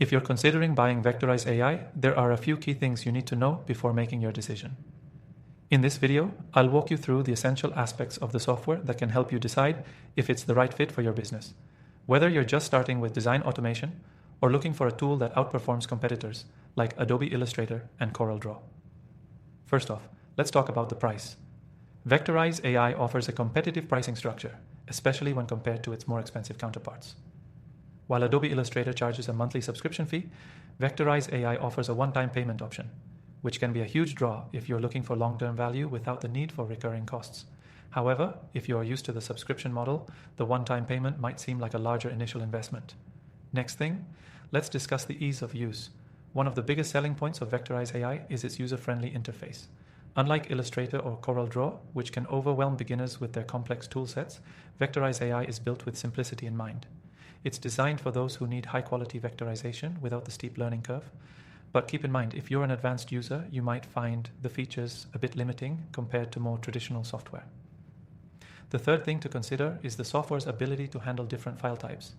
If you're considering buying Vectorize AI, there are a few key things you need to know before making your decision. In this video, I'll walk you through the essential aspects of the software that can help you decide if it's the right fit for your business. Whether you're just starting with design automation or looking for a tool that outperforms competitors like Adobe Illustrator and CorelDRAW. First off, let's talk about the price. Vectorize AI offers a competitive pricing structure, especially when compared to its more expensive counterparts. While Adobe Illustrator charges a monthly subscription fee, Vectorize AI offers a one-time payment option, which can be a huge draw if you're looking for long-term value without the need for recurring costs. However, if you are used to the subscription model, the one-time payment might seem like a larger initial investment. Next thing, let's discuss the ease of use. One of the biggest selling points of Vectorize AI is its user-friendly interface. Unlike Illustrator or CorelDRAW, which can overwhelm beginners with their complex toolsets, Vectorize AI is built with simplicity in mind. It's designed for those who need high-quality vectorization without the steep learning curve. But keep in mind, if you're an advanced user, you might find the features a bit limiting compared to more traditional software. The third thing to consider is the software's ability to handle different file types.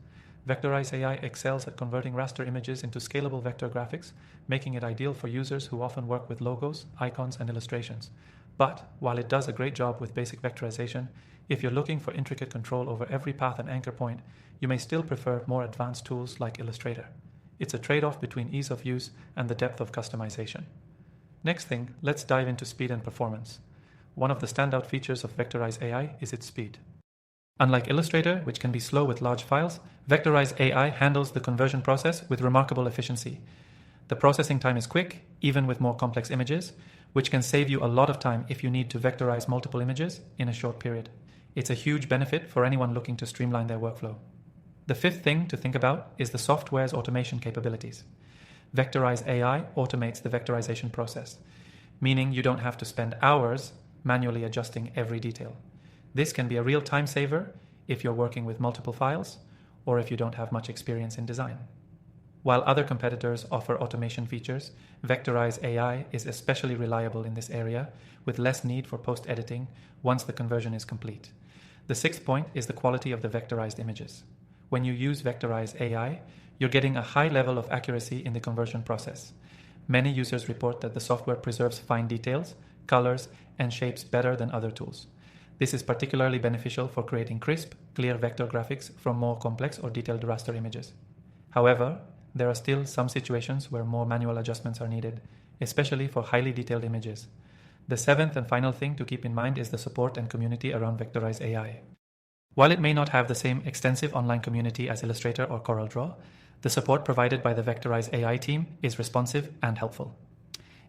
Vectorize AI excels at converting raster images into scalable vector graphics, making it ideal for users who often work with logos, icons, and illustrations. But while it does a great job with basic vectorization, if you're looking for intricate control over every path and anchor point, you may still prefer more advanced tools like Illustrator. It's a trade-off between ease of use and the depth of customization. Next thing, let's dive into speed and performance. One of the standout features of Vectorize AI is its speed. Unlike Illustrator, which can be slow with large files, Vectorize AI handles the conversion process with remarkable efficiency. The processing time is quick, even with more complex images, which can save you a lot of time if you need to vectorize multiple images in a short period. It's a huge benefit for anyone looking to streamline their workflow. The fifth thing to think about is the software's automation capabilities. Vectorize AI automates the vectorization process, meaning you don't have to spend hours manually adjusting every detail. This can be a real time saver if you're working with multiple files or if you don't have much experience in design. While other competitors offer automation features, Vectorize AI is especially reliable in this area with less need for post-editing once the conversion is complete. The sixth point is the quality of the vectorized images. When you use Vectorize AI, you're getting a high level of accuracy in the conversion process. Many users report that the software preserves fine details, colors, and shapes better than other tools. This is particularly beneficial for creating crisp, clear vector graphics from more complex or detailed raster images. However, there are still some situations where more manual adjustments are needed, especially for highly detailed images. The seventh and final thing to keep in mind is the support and community around Vectorize AI. While it may not have the same extensive online community as Illustrator or CorelDRAW, the support provided by the Vectorize AI team is responsive and helpful.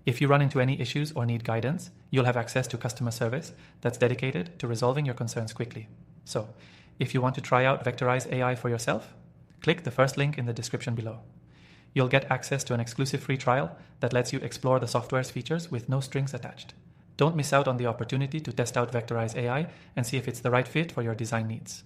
If you run into any issues or need guidance, you'll have access to customer service that's dedicated to resolving your concerns quickly. So, if you want to try out Vectorize AI for yourself, click the first link in the description below. You'll get access to an exclusive free trial that lets you explore the software's features with no strings attached. Don't miss out on the opportunity to test out Vectorize AI and see if it's the right fit for your design needs.